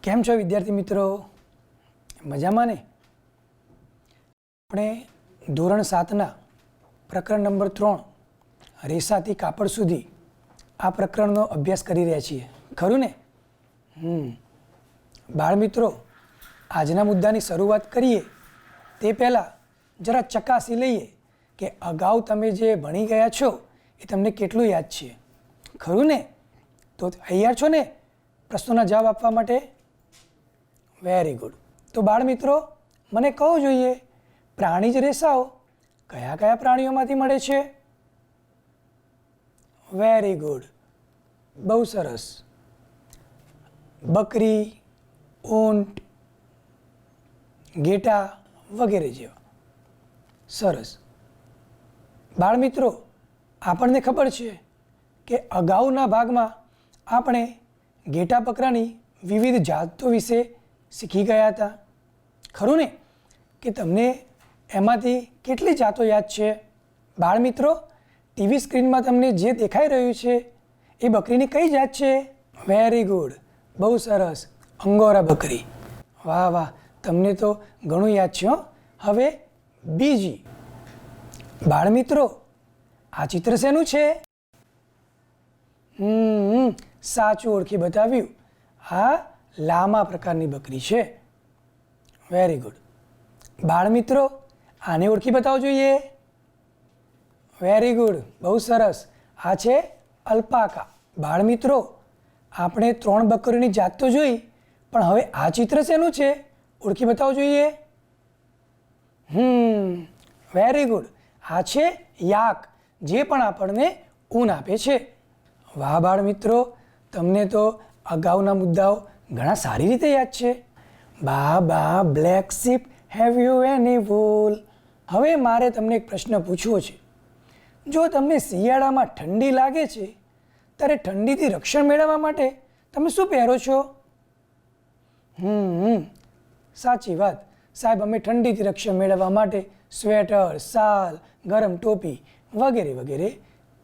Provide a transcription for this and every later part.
કેમ છો વિદ્યાર્થી મિત્રો? મજામાં ને? આપણે ધોરણ 7ના પ્રકરણ નંબર 3 રેસાથી કાપડ સુધી આ પ્રકરણનો અભ્યાસ કરી રહ્યા છીએ, ખરું ને? બાળ મિત્રો, આજના મુદ્દાની શરૂઆત કરીએ તે પહેલાં જરા ચકાસી લઈએ કે અગાઉ તમે જે ભણી ગયા છો એ તમને કેટલું યાદ છે, ખરું ને? તો તૈયાર છો ને પ્રશ્નોના જવાબ આપવા માટે? Very good. તો બાળ મિત્રો, મને કહો જોઈએ, પ્રાણીજ રેસાઓ કયા કયા પ્રાણીઓમાંથી મળે છે? વેરી ગુડ, બહુ સરસ. બકરી, ઊંટ, ઘેટા વગેરે જેવા. સરસ. બાળ મિત્રો, આપણને ખબર છે કે અગાઉના ભાગમાં આપણે ઘેટા બકરાની વિવિધ જાતો વિશે શીખી ગયા હતા, ખરું ને? કે તમને એમાંથી કેટલી જાતો યાદ છે? બાળ મિત્રો, ટીવી સ્ક્રીનમાં તમને જે દેખાઈ રહ્યું છે એ બકરીની કઈ જાત છે? વેરી ગુડ, બહુ સરસ, અંગોરા બકરી. વાહ વાહ, તમને તો ઘણું યાદ છે હો. હવે બીજી. બાળ મિત્રો, આ ચિત્ર શેનું છે? સાચું ઓળખી બતાવ્યું. આ લામા પ્રકારની બકરી છે. Very good. બાળ મિત્રો, આને ઓળખી બતાવો જોઈએ. વેરી ગુડ, બહુ સરસ. આ છે અલ્પાકા. બાળ મિત્રો, આપણે 3 બકરીની જાત તો જોઈ, પણ હવે આ ચિત્ર શેનું છે? ઓળખી બતાવો જોઈએ. Very good. આ છે યાક, જે પણ આપણને ઊન આપે છે. વાહ બાળ મિત્રો, તમને તો અગાઉના મુદ્દાઓ ઘણા સારી રીતે યાદ છે. Baa black sheep have you any wool. હવે મારે તમને એક પ્રશ્ન પૂછવો છે. જો તમને શિયાળામાં ઠંડી લાગે છે ત્યારે ઠંડીથી રક્ષણ મેળવવા માટે તમે શું પહેરો છો? સાચી વાત, સાહેબ, અમે ઠંડીથી રક્ષણ મેળવવા માટે સ્વેટર, શાલ, ગરમ ટોપી વગેરે વગેરે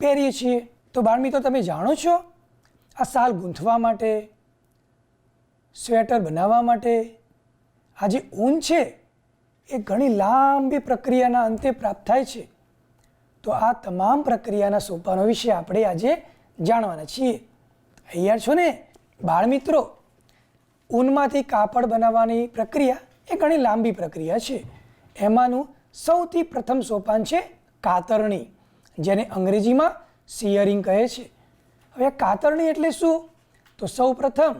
પહેરીએ છીએ. તો બાળ મિત્રો, તમે જાણો છો આ શાલ ગૂંથવા માટે, સ્વેટર બનાવવા માટે આ જે ઊન છે એ ઘણી લાંબી પ્રક્રિયાના અંતે પ્રાપ્ત થાય છે. તો આ તમામ પ્રક્રિયાના સોપાનો વિશે આપણે આજે જાણવાના છીએ. તૈયાર છો ને બાળ મિત્રો? ઊનમાંથી કાપડ બનાવવાની પ્રક્રિયા એ ઘણી લાંબી પ્રક્રિયા છે. એમાંનું સૌથી પ્રથમ સોપાન છે કાતરણી, જેને અંગ્રેજીમાં સિયરિંગ કહે છે. હવે કાતરણી એટલે શું? તો સૌ પ્રથમ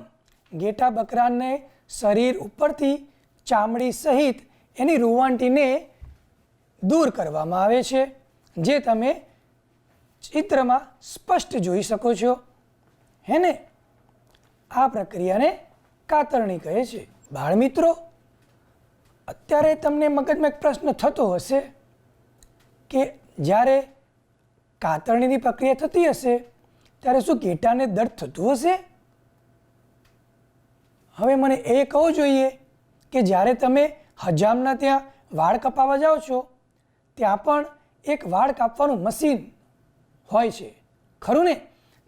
ઘેટા બકરાને શરીર ઉપરથી ચામડી સહિત એની રૂંવાટીને દૂર કરવામાં આવે છે, જે તમે ચિત્રમાં સ્પષ્ટ જોઈ શકો છો, હે ને? આ પ્રક્રિયાને કાતરણી કહે છે. બાળ મિત્રો, અત્યારે તમને મગજમાં એક પ્રશ્ન થતો હશે કે જ્યારે કાતરણીની પ્રક્રિયા થતી હશે ત્યારે શું ઘેટાને દર્દ થતું હશે? હવે મને એ કહવું જોઈએ કે જ્યારે તમે હજામના ત્યાં વાળ કપાવવા જાઓ છો ત્યાં પણ એક વાળ કાપવાનું મશીન હોય છે, ખરું ને?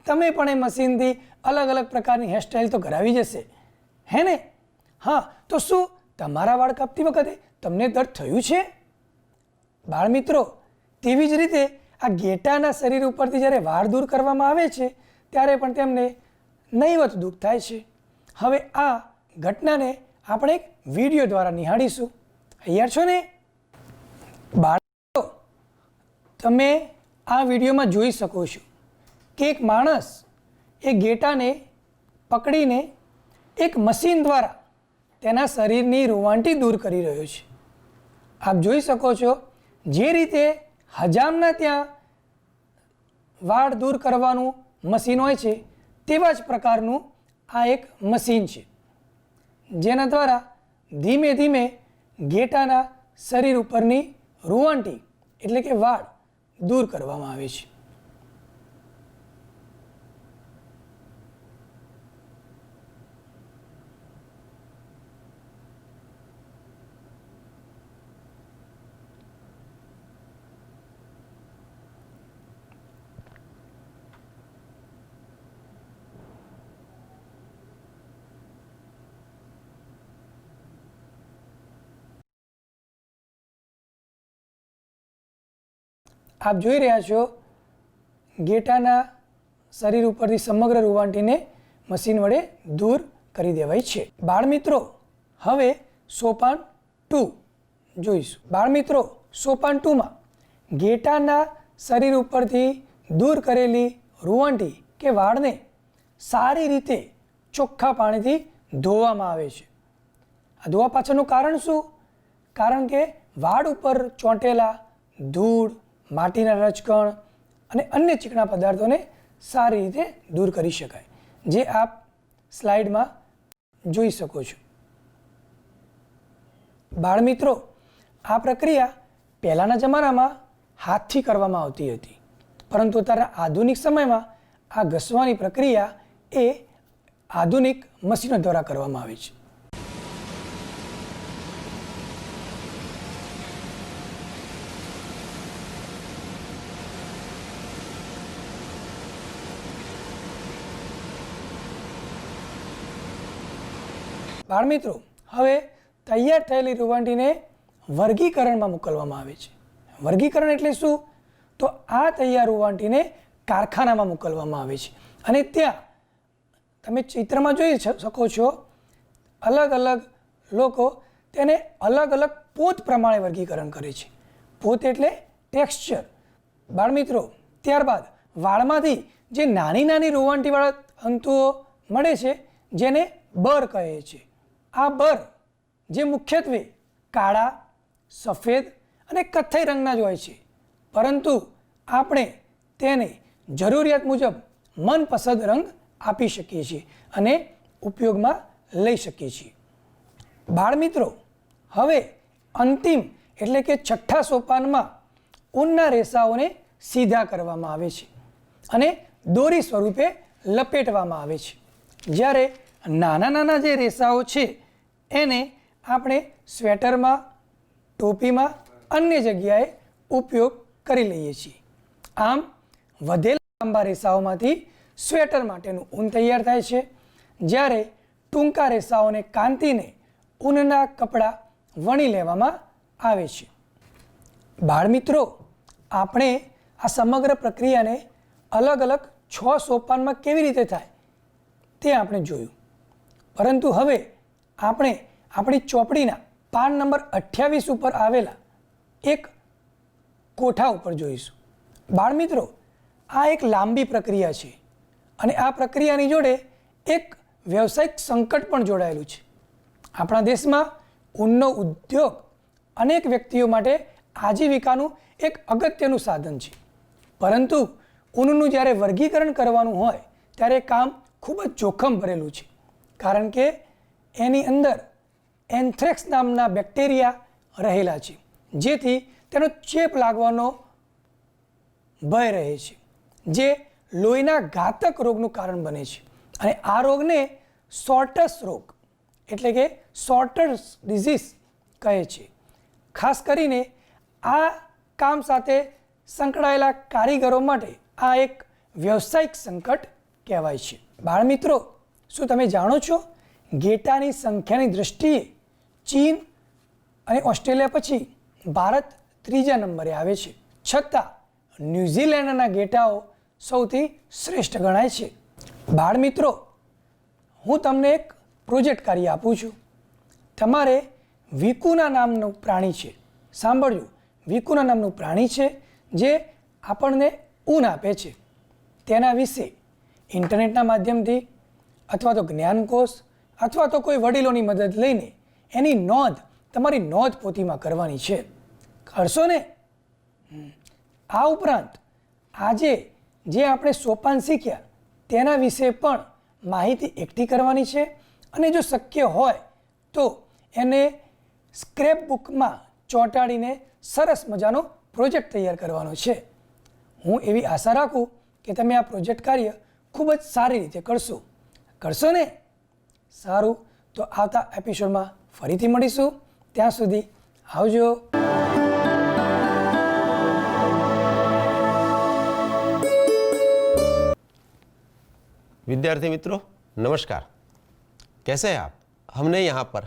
તમે પણ એ મશીનથી અલગ અલગ પ્રકારની હેરસ્ટાઈલ તો કરાવી જશે, હે ને? હા, તો શું તમારા વાળ કાપતી વખતે તમને દર્દ થયું છે? બાળ મિત્રો, તેવી જ રીતે આ ઘેટાના શરીર ઉપરથી જ્યારે વાળ દૂર કરવામાં આવે છે ત્યારે પણ તેમને નહીવત દુઃખ થાય છે. હવે આ ઘટનાને આપણે એક વિડીયો દ્વારા નિહાળીશું. તૈયાર છો ને બાળકો? તમે આ વિડીયોમાં જોઈ શકો છો કે એક માણસ એ ઘેટાને પકડીને એક મશીન દ્વારા તેના શરીરની રૂંવાટી દૂર કરી રહ્યો છે. આપ જોઈ શકો છો જે રીતે હજામના ત્યાં વાળ દૂર કરવાનું મશીન હોય છે તેવા જ પ્રકારનું આ એક મશીન છે, જેના દ્વારા ધીમે ધીમે ઘેટાના શરીર ઉપરની રૂંવાટી એટલે કે વાળ દૂર કરવામાં આવે છે. આપ જોઈ રહ્યા છો ઘેટાના શરીર ઉપરથી સમગ્ર રૂંવાટીને મશીન વડે દૂર કરી દેવાય છે. બાળમિત્રો, હવે સોપાન 2 જોઈશું. બાળમિત્રો, સોપાન 2માં ઘેટાના શરીર ઉપરથી દૂર કરેલી રૂંવાટી કે વાળને સારી રીતે ચોખ્ખા પાણીથી ધોવામાં આવે છે. આ ધોવા પાછળનું કારણ શું? કારણ કે વાળ ઉપર ચોંટેલા ધૂળ, માટીના રજકણ અને અન્ય ચીકણા પદાર્થોને સારી રીતે દૂર કરી શકાય, જે આપ સ્લાઇડમાં જોઈ શકો છો. બાળમિત્રો, આ પ્રક્રિયા પહેલાંના જમાનામાં હાથથી કરવામાં આવતી હતી, પરંતુ અત્યારના આધુનિક સમયમાં આ ઘસવાની પ્રક્રિયા એ આધુનિક મશીનો દ્વારા કરવામાં આવે છે. બાળમિત્રો, હવે તૈયાર થયેલી રૂંવાટીને વર્ગીકરણમાં મોકલવામાં આવે છે. વર્ગીકરણ એટલે શું? તો આ તૈયાર રૂંવાટીને કારખાનામાં મોકલવામાં આવે છે અને ત્યાં તમે ચિત્રમાં જોઈ શકો છો, અલગ અલગ લોકો તેને અલગ અલગ પોત પ્રમાણે વર્ગીકરણ કરે છે. પોત એટલે ટેક્સચર. બાળમિત્રો, ત્યારબાદ વાળમાંથી જે નાની નાની રૂંવાટીવાળા તંતુઓ મળે છે, જેને બર કહે છે. આ બર જે મુખ્યત્વે કાળા, સફેદ અને કથ્થઈ રંગના જ હોય છે, પરંતુ આપણે તેને જરૂરિયાત મુજબ મનપસંદ રંગ આપી શકીએ છીએ અને ઉપયોગમાં લઈ શકીએ છીએ. બાળમિત્રો, હવે અંતિમ એટલે કે છઠ્ઠા સોપાનમાં ઊનના રેસાઓને સીધા કરવામાં આવે છે અને દોરી સ્વરૂપે લપેટવામાં આવે છે. જ્યારે નાના નાના જે રેસાઓ છે એને આપણે સ્વેટરમાં, ટોપીમાં, અન્ય જગ્યાએ ઉપયોગ કરી લઈએ છીએ. આમ વધેલા લાંબા રેસાઓમાંથી સ્વેટર માટેનું ઊન તૈયાર થાય છે, જ્યારે ટૂંકા રેસાઓને કાંતીને ઊનના કપડાં વણી લેવામાં આવે છે. બાળમિત્રો, આપણે આ સમગ્ર પ્રક્રિયાને અલગ અલગ 6 સોપાનમાં કેવી રીતે થાય તે આપણે જોયું, પરંતુ હવે આપણે આપણી ચોપડીના પાન નંબર 28 ઉપર આવેલા એક કોઠા ઉપર જોઈશું. બાળમિત્રો, આ એક લાંબી પ્રક્રિયા છે અને આ પ્રક્રિયાની જોડે એક વ્યવસાયિક સંકટ પણ જોડાયેલું છે. આપણા દેશમાં ઊનનો ઉદ્યોગ અનેક વ્યક્તિઓ માટે આજીવિકાનું એક અગત્યનું સાધન છે, પરંતુ ઊનનું જ્યારે વર્ગીકરણ કરવાનું હોય ત્યારે કામ ખૂબ જ જોખમ ભરેલું છે, કારણ કે એની અંદર એન્થ્રેક્સ નામના બેક્ટેરિયા રહેલા છે, જેથી તેનો ચેપ લાગવાનો ભય રહે છે, જે લોહીના ઘાતક રોગનું કારણ બને છે. અને આ રોગને સોર્ટસ રોગ એટલે કે સોર્ટર્સ ડિઝીઝ કહે છે. ખાસ કરીને આ કામ સાથે સંકળાયેલા કારીગરો માટે આ એક વ્યવસાયિક સંકટ કહેવાય છે. બાળમિત્રો, શું તમે જાણો છો ઘેટાની સંખ્યાની દૃષ્ટિએ ચીન અને ઓસ્ટ્રેલિયા પછી ભારત ત્રીજા નંબરે આવે છે, છતાં ન્યૂઝીલેન્ડના ઘેટાઓ સૌથી શ્રેષ્ઠ ગણાય છે. બાળમિત્રો, હું તમને એક પ્રોજેક્ટ કાર્ય આપું છું. તમારે વિકુના નામનું પ્રાણી છે, સાંભળજો, વિકુના નામનું પ્રાણી છે જે આપણને ઊન આપે છે. તેના વિશે ઇન્ટરનેટના માધ્યમથી અથવા તો જ્ઞાનકોશ અથવા તો કોઈ વડીલોની મદદ લઈને એની નોંધ તમારી નોંધ પોથીમાં કરવાની છે. કરશો ને? આ ઉપરાંત આજે જે આપણે સોપાન શીખ્યા તેના વિશે પણ માહિતી એકઠી કરવાની છે અને જો શક્ય હોય તો એને સ્ક્રેપ બુકમાં ચોંટાડીને સરસ મજાનો પ્રોજેક્ટ તૈયાર કરવાનો છે. હું એવી આશા રાખું કે તમે આ પ્રોજેક્ટ કાર્ય ખૂબ જ સારી રીતે કરશો ને? સારું, તો આવતા એપિસોડમાં ફરીથી મળીશું. ત્યાં સુધી આવજો. विद्यार्थी मित्रों नमस्कार, कैसे हैं आप? हमने यहाँ पर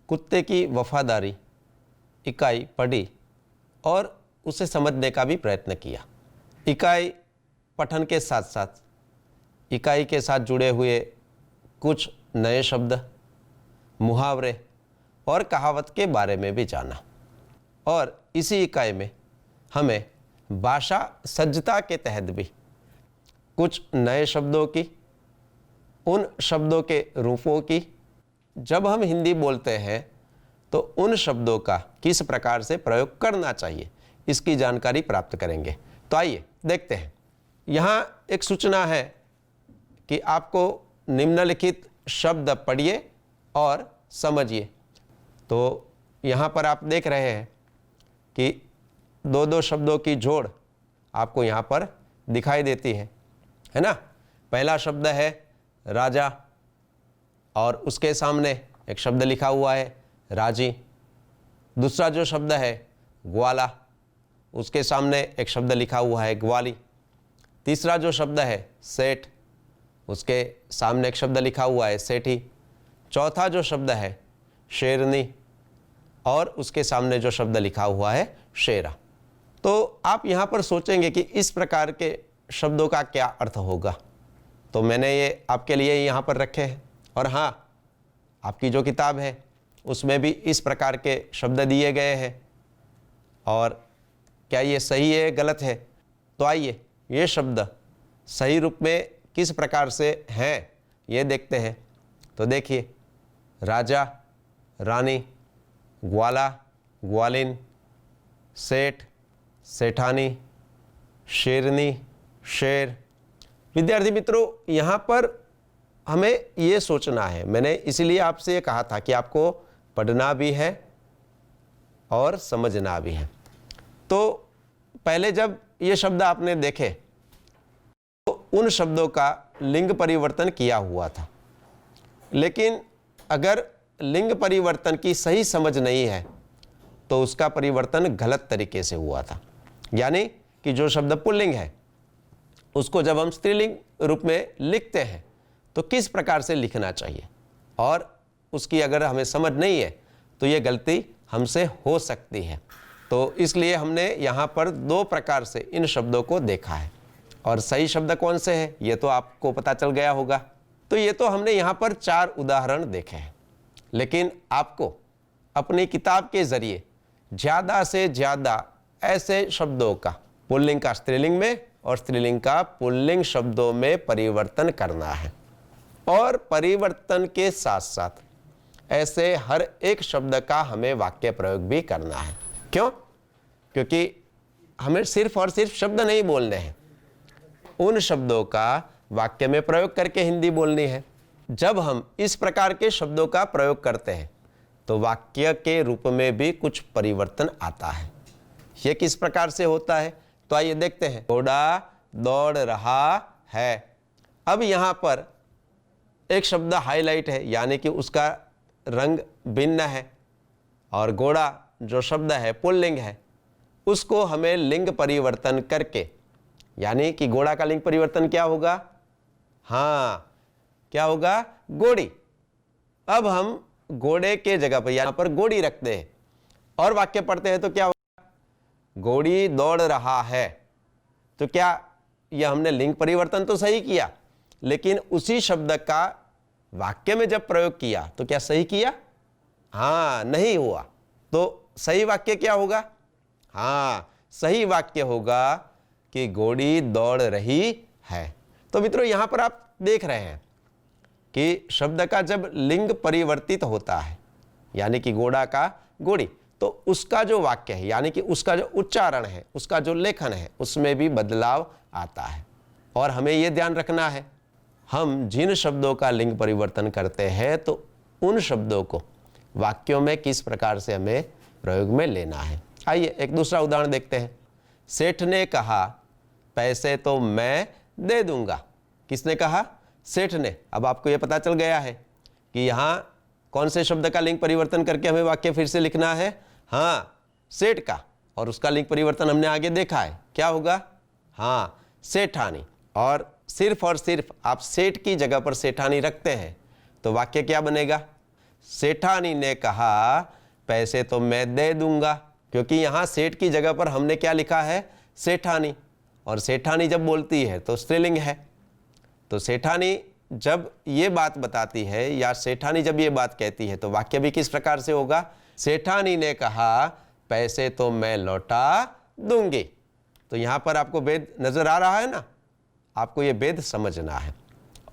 कुत्ते की वफादारी इकाई पढ़ी और उसे समझने का भी प्रयत्न किया। इकाई पठन के साथ साथ इकाई के साथ जुड़े हुए कुछ नए शब्द, मुहावरे और कहावत के बारे में भी जाना। और इसी इकाई में हमें भाषा सज्जता के तहत भी कुछ नए शब्दों की, उन शब्दों के रूपों की, जब हम हिंदी बोलते हैं तो उन शब्दों का किस प्रकार से प्रयोग करना चाहिए, इसकी जानकारी प्राप्त करेंगे। तो आइए देखते हैं। यहाँ एक सूचना है कि आपको निम्नलिखित शब्द पढ़िए और समझिए। तो यहाँ पर आप देख रहे हैं कि दो दो शब्दों की जोड़ आपको यहाँ पर दिखाई देती है ना। पहला शब्द है राजा और उसके सामने एक शब्द लिखा हुआ है राजी। दूसरा जो शब्द है ग्वाला, उसके सामने एक शब्द लिखा हुआ है ग्वाली। तीसरा जो शब्द है सेठ, उसके सामने एक शब्द लिखा हुआ है सेठी। चौथा जो शब्द है शेरनी और उसके सामने जो शब्द लिखा हुआ है शेरा। तो आप यहाँ पर सोचेंगे कि इस प्रकार के शब्दों का क्या अर्थ होगा, तो मैंने ये आपके लिए यहाँ पर रखे हैं। और हाँ, आपकी जो किताब है उसमें भी इस प्रकार के शब्द दिए गए हैं। और क्या ये सही है गलत है, तो आइए ये शब्द सही रूप में किस प्रकार से हैं ये देखते हैं। तो देखिए, राजा, रानी, ग्वाला, ग्वालिन, सेठ, सेठानी, शेरनी, शेर। विद्यार्थी मित्रों, यहाँ पर हमें ये सोचना है, मैंने इसीलिए आपसे ये कहा था कि आपको पढ़ना भी है और समझना भी है। तो पहले जब ये शब्द आपने देखे तो उन शब्दों का लिंग परिवर्तन किया हुआ था, लेकिन अगर लिंग परिवर्तन की सही समझ नहीं है तो उसका परिवर्तन गलत तरीके से हुआ था। यानी कि जो शब्द पुल्लिंग है उसको जब हम स्त्रीलिंग रूप में लिखते हैं तो किस प्रकार से लिखना चाहिए, और उसकी अगर हमें समझ नहीं है तो ये गलती हमसे हो सकती है। तो इसलिए हमने यहाँ पर दो प्रकार से इन शब्दों को देखा है, और सही शब्द कौन से हैं ये तो आपको पता चल गया होगा। तो ये तो हमने यहाँ पर 4 उदाहरण देखे हैं, लेकिन आपको अपनी किताब के जरिए ज़्यादा से ज़्यादा ऐसे शब्दों का पुल्लिंग का स्त्रीलिंग में और स्त्रीलिंग का पुल्लिंग शब्दों में परिवर्तन करना है। और परिवर्तन के साथ साथ ऐसे हर एक शब्द का हमें वाक्य प्रयोग भी करना है। क्यों? क्योंकि हमें सिर्फ और सिर्फ शब्द नहीं बोलने हैं, उन शब्दों का वाक्य में प्रयोग करके हिंदी बोलनी है। जब हम इस प्रकार के शब्दों का प्रयोग करते हैं तो वाक्य के रूप में भी कुछ परिवर्तन आता है। यह किस प्रकार से होता है, तो आइए देखते हैं। घोड़ा दौड़ रहा है। अब यहाँ पर एक शब्द हाईलाइट है, यानी कि उसका रंग भिन्न है, और घोड़ा जो शब्द है पुल्लिंग है, उसको हमें लिंग परिवर्तन करके, यानी कि घोड़ा का लिंग परिवर्तन क्या होगा? हाँ, क्या होगा? घोड़ी। अब हम घोड़े के जगह पर यहाँ पर घोड़ी रखते हैं और वाक्य पढ़ते हैं तो क्या होगा? घोड़ी दौड़ रहा है। तो क्या यह हमने लिंग परिवर्तन तो सही किया, लेकिन उसी शब्द का वाक्य में जब प्रयोग किया तो क्या सही किया? हाँ, नहीं हुआ। तो सही वाक्य क्या होगा? हाँ, सही वाक्य होगा कि घोड़ी दौड़ रही है। तो मित्रों, यहाँ पर आप देख रहे हैं कि शब्द का जब लिंग परिवर्तित होता है, यानी कि घोड़ा का घोड़ी, तो उसका जो वाक्य है, यानी कि उसका जो उच्चारण है, उसका जो लेखन है, उसमें भी बदलाव आता है। और हमें यह ध्यान रखना है, हम जिन शब्दों का लिंग परिवर्तन करते हैं तो उन शब्दों को वाक्यों में किस प्रकार से हमें प्रयोग में लेना है। आइए एक दूसरा उदाहरण देखते हैं। सेठ ने कहा, पैसे तो मैं दे दूंगा। किसने कहा? सेठ ने। अब आपको यह पता चल गया है कि यहाँ कौन से शब्द का लिंग परिवर्तन करके हमें वाक्य फिर से लिखना है? हाँ, सेठ का, और उसका लिंग परिवर्तन हमने आगे देखा है, क्या होगा? हाँ, सेठानी। और सिर्फ आप सेठ की जगह पर सेठानी रखते हैं तो वाक्य क्या बनेगा? सेठानी ने कहा, पैसे तो मैं दे दूंगा। क्योंकि यहाँ सेठ की जगह पर हमने क्या लिखा है, सेठानी, और सेठानी जब बोलती है तो स्त्रीलिंग है। तो सेठानी जब ये बात बताती है या सेठानी जब ये बात कहती है तो वाक्य भी किस प्रकार से होगा, सेठानी ने कहा पैसे तो मैं लौटा दूंगी। तो यहाँ पर आपको भेद नजर आ रहा है ना, आपको ये भेद समझना है।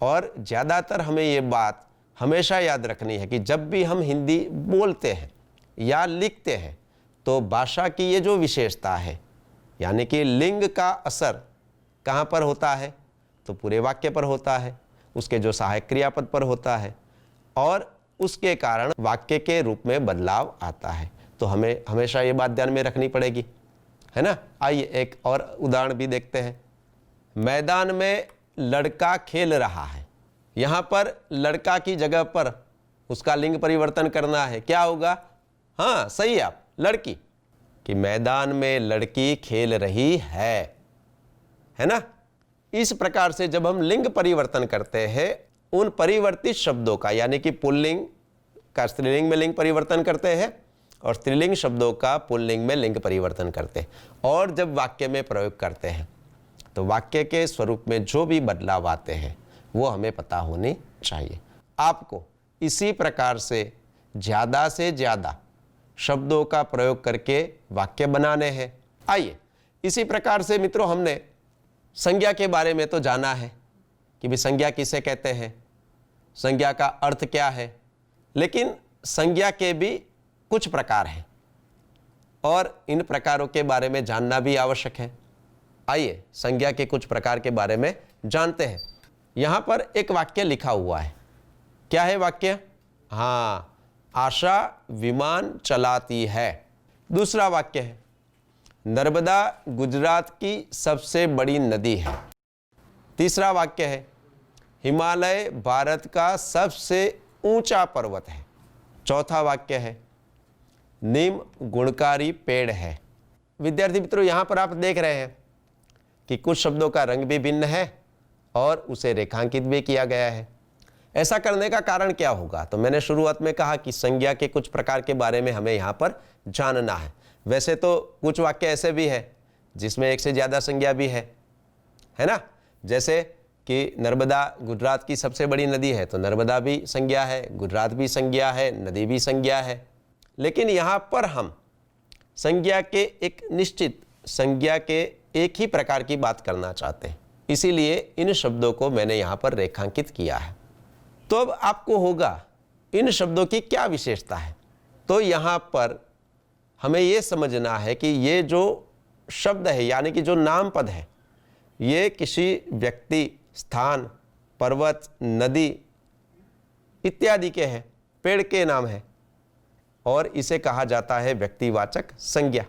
और ज़्यादातर हमें ये बात हमेशा याद रखनी है कि जब भी हम हिंदी बोलते हैं या लिखते हैं तो भाषा की ये जो विशेषता है, यानी कि लिंग का असर कहाँ पर होता है, तो पूरे वाक्य पर होता है, उसके जो सहायक क्रियापद पर होता है, और उसके कारण वाक्य के रूप में बदलाव आता है। तो हमें हमेशा ये बात ध्यान में रखनी पड़ेगी, है ना। आइए एक और उदाहरण भी देखते हैं। मैदान में लड़का खेल रहा है, यहाँ पर लड़का की जगह पर उसका लिंग परिवर्तन करना है, क्या होगा, हाँ सही है आप, लड़की, कि मैदान में लड़की खेल रही है ना। इस प्रकार से जब हम लिंग परिवर्तन करते हैं, उन परिवर्तित शब्दों का, यानी कि पुल्लिंग का स्त्रीलिंग में लिंग परिवर्तन करते हैं और स्त्रीलिंग शब्दों का पुल्लिंग में लिंग परिवर्तन करते हैं, और जब वाक्य में प्रयोग करते हैं तो वाक्य के स्वरूप में जो भी बदलाव आते हैं वो हमें पता होनी चाहिए। आपको इसी प्रकार से ज़्यादा शब्दों का प्रयोग करके वाक्य बनाने हैं। आइए, इसी प्रकार से मित्रों हमने संज्ञा के बारे में तो जाना है कि भी संज्ञा किसे कहते हैं, संज्ञा का अर्थ क्या है, लेकिन संज्ञा के भी कुछ प्रकार हैं और इन प्रकारों के बारे में जानना भी आवश्यक है। आइए संज्ञा के कुछ प्रकार के बारे में जानते हैं। यहाँ पर एक वाक्य लिखा हुआ है, क्या है वाक्य, हाँ, आशा विमान चलाती है। दूसरा वाक्य है, नर्मदा गुजरात की सबसे बड़ी नदी है। तीसरा वाक्य है, हिमालय भारत का सबसे ऊंचा पर्वत है। चौथा वाक्य है, नीम गुणकारी पेड़ है। विद्यार्थी मित्रों, यहाँ पर आप देख रहे हैं कि कुछ शब्दों का रंग भी भिन्न है और उसे रेखांकित भी किया गया है। ऐसा करने का कारण क्या होगा, तो मैंने शुरुआत में कहा कि संज्ञा के कुछ प्रकार के बारे में हमें यहाँ पर जानना है। वैसे तो कुछ वाक्य ऐसे भी है जिसमें एक से ज़्यादा संज्ञा भी है ना। जैसे कि नर्मदा गुजरात की सबसे बड़ी नदी है, तो नर्मदा भी संज्ञा है, गुजरात भी संज्ञा है, नदी भी संज्ञा है। लेकिन यहाँ पर हम संज्ञा के एक निश्चित संज्ञा के एक ही प्रकार की बात करना चाहते हैं, इसीलिए इन शब्दों को मैंने यहाँ पर रेखांकित किया है। तो अब आपको होगा इन शब्दों की क्या विशेषता है। तो यहाँ पर हमें ये समझना है कि ये जो शब्द है, यानी कि जो नाम पद है, ये किसी व्यक्ति, स्थान, पर्वत, नदी इत्यादि के हैं, पेड़ के नाम है, और इसे कहा जाता है व्यक्तिवाचक संज्ञा।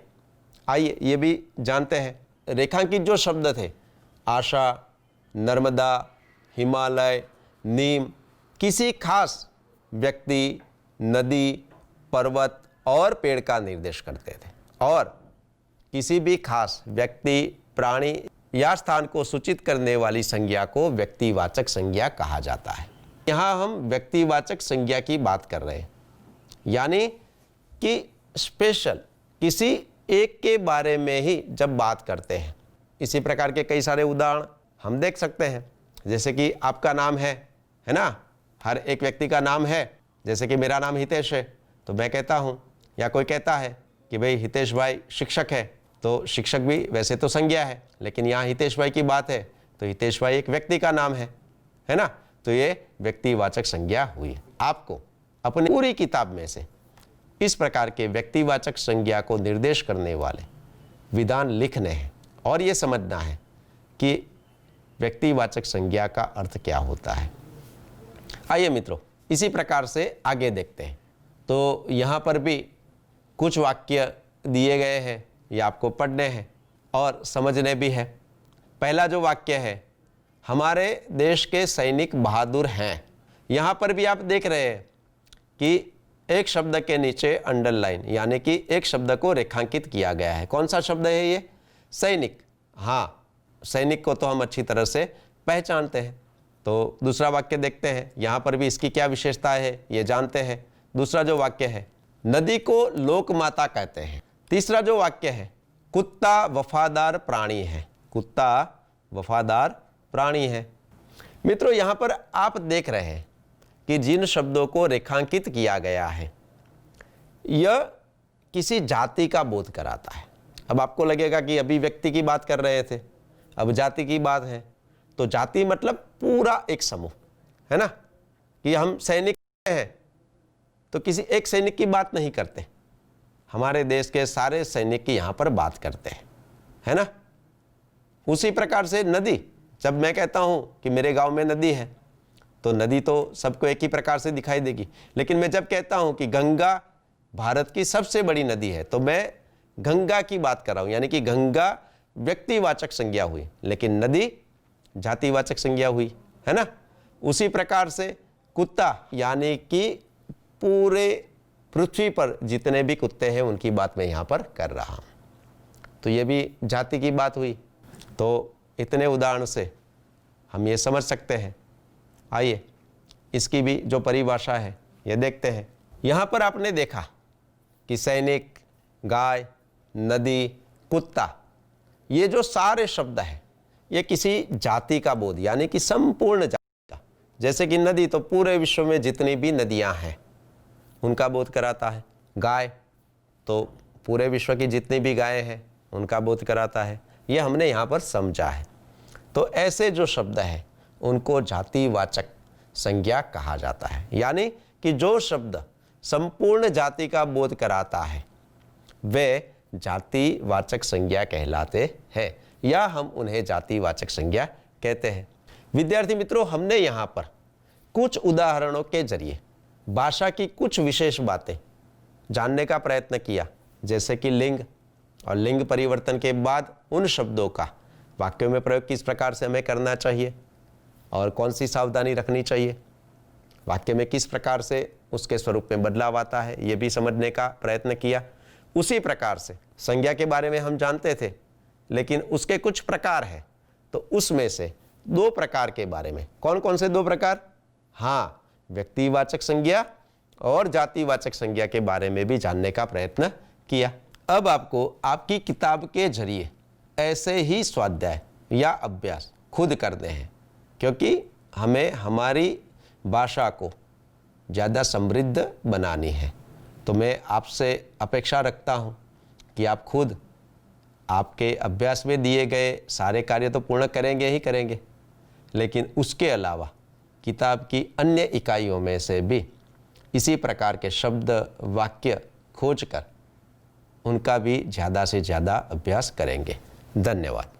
आइए ये भी जानते हैं। रेखांकित जो शब्द थे, आशा, नर्मदा, हिमालय, नीम, किसी खास व्यक्ति, नदी, पर्वत और पेड़ का निर्देश करते थे, और किसी भी खास व्यक्ति, प्राणी या स्थान को सूचित करने वाली संज्ञा को व्यक्तिवाचक संज्ञा कहा जाता है। यहाँ हम व्यक्तिवाचक संज्ञा की बात कर रहे हैं, यानी कि स्पेशल किसी एक के बारे में ही जब बात करते हैं। इसी प्रकार के कई सारे उदाहरण हम देख सकते हैं, जैसे कि आपका नाम है ना, हर एक व्यक्ति का नाम है। जैसे कि मेरा नाम हितेश है, तो मैं कहता हूँ, या कोई कहता है कि भाई हितेश भाई शिक्षक है, तो शिक्षक भी वैसे तो संज्ञा है, लेकिन यहाँ हितेश भाई की बात है तो हितेश भाई एक व्यक्ति का नाम है ना। तो ये व्यक्तिवाचक संज्ञा हुई। आपको अपनी पूरी किताब में से इस प्रकार के व्यक्तिवाचक संज्ञा को निर्देश करने वाले विधान लिखने हैं और ये समझना है कि व्यक्तिवाचक संज्ञा का अर्थ क्या होता है। आइए मित्रों, इसी प्रकार से आगे देखते हैं। तो यहाँ पर भी कुछ वाक्य दिए गए हैं, ये आपको पढ़ने हैं और समझने भी है। पहला जो वाक्य है, हमारे देश के सैनिक बहादुर हैं। यहाँ पर भी आप देख रहे हैं कि एक शब्द के नीचे अंडरलाइन, यानी कि एक शब्द को रेखांकित किया गया है। कौन सा शब्द है ये? सैनिक। हाँ, सैनिक को तो हम अच्छी तरह से पहचानते हैं। तो दूसरा वाक्य देखते हैं, यहाँ पर भी इसकी क्या विशेषता है ये जानते हैं। दूसरा जो वाक्य है, नदी को लोक माता कहते हैं। तीसरा जो वाक्य है, कुत्ता वफादार प्राणी है। कुत्ता वफादार प्राणी है। मित्रों, यहां पर आप देख रहे हैं कि जिन शब्दों को रेखांकित किया गया है यह किसी जाति का बोध कराता है। अब आपको लगेगा कि अभी व्यक्ति की बात कर रहे थे, अब जाति की बात है, तो जाति मतलब पूरा एक समूह, है ना, कि हम सैनिक हैं तो किसी एक सैनिक की बात नहीं करते, हमारे देश के सारे सैनिक की यहां पर बात करते हैं, है ना। उसी प्रकार से नदी, जब मैं कहता हूं कि मेरे गांव में नदी है तो नदी तो सबको एक ही प्रकार से दिखाई देगी, लेकिन मैं जब कहता हूं कि गंगा भारत की सबसे बड़ी नदी है तो मैं गंगा की बात कर रहा हूं, यानी कि गंगा व्यक्तिवाचक संज्ञा हुई, लेकिन नदी जातिवाचक संज्ञा हुई, है ना। उसी प्रकार से कुत्ता, यानी कि पूरे पृथ्वी पर जितने भी कुत्ते हैं उनकी बात मैं यहां पर कर रहा हूं, तो ये भी जाति की बात हुई। तो इतने उदाहरण से हम ये समझ सकते हैं। आइए इसकी भी जो परिभाषा है ये देखते हैं। यहां पर आपने देखा कि सैनिक, गाय, नदी, कुत्ता, ये जो सारे शब्द हैं ये किसी जाति का बोध, यानी कि संपूर्ण जाति का, जैसे कि नदी तो पूरे विश्व में जितनी भी नदियां हैं उनका बोध कराता है, गाय तो पूरे विश्व की जितनी भी गायें हैं उनका बोध कराता है, ये हमने यहाँ पर समझा है। तो ऐसे जो शब्द हैं उनको जातिवाचक संज्ञा कहा जाता है, यानी कि जो शब्द संपूर्ण जाति का बोध कराता है वे जातिवाचक संज्ञा कहलाते हैं, या हम उन्हें जातिवाचक संज्ञा कहते हैं। विद्यार्थी मित्रों, हमने यहाँ पर कुछ उदाहरणों के जरिए भाषा की कुछ विशेष बातें जानने का प्रयत्न किया, जैसे कि लिंग और लिंग परिवर्तन के बाद उन शब्दों का वाक्यों में प्रयोग किस प्रकार से हमें करना चाहिए और कौन सी सावधानी रखनी चाहिए, वाक्य में किस प्रकार से उसके स्वरूप में बदलाव आता है, ये भी समझने का प्रयत्न किया। उसी प्रकार से संज्ञा के बारे में हम जानते थे, लेकिन उसके कुछ प्रकार हैं, तो उसमें से 2 प्रकार के बारे में, कौन कौन से 2 प्रकार, हाँ, व्यक्तिवाचक संज्ञा और जातिवाचक संज्ञा के बारे में भी जानने का प्रयत्न किया। अब आपको आपकी किताब के जरिए ऐसे ही स्वाध्याय या अभ्यास खुद करने हैं, क्योंकि हमें हमारी भाषा को ज़्यादा समृद्ध बनानी है। तो मैं आपसे अपेक्षा रखता हूँ कि आप खुद आपके अभ्यास में दिए गए सारे कार्य तो पूर्ण करेंगे ही करेंगे, लेकिन उसके अलावा किताब की अन्य इकाइयों में से भी इसी प्रकार के शब्द, वाक्य खोजकर उनका भी ज़्यादा से ज़्यादा अभ्यास करेंगे। धन्यवाद।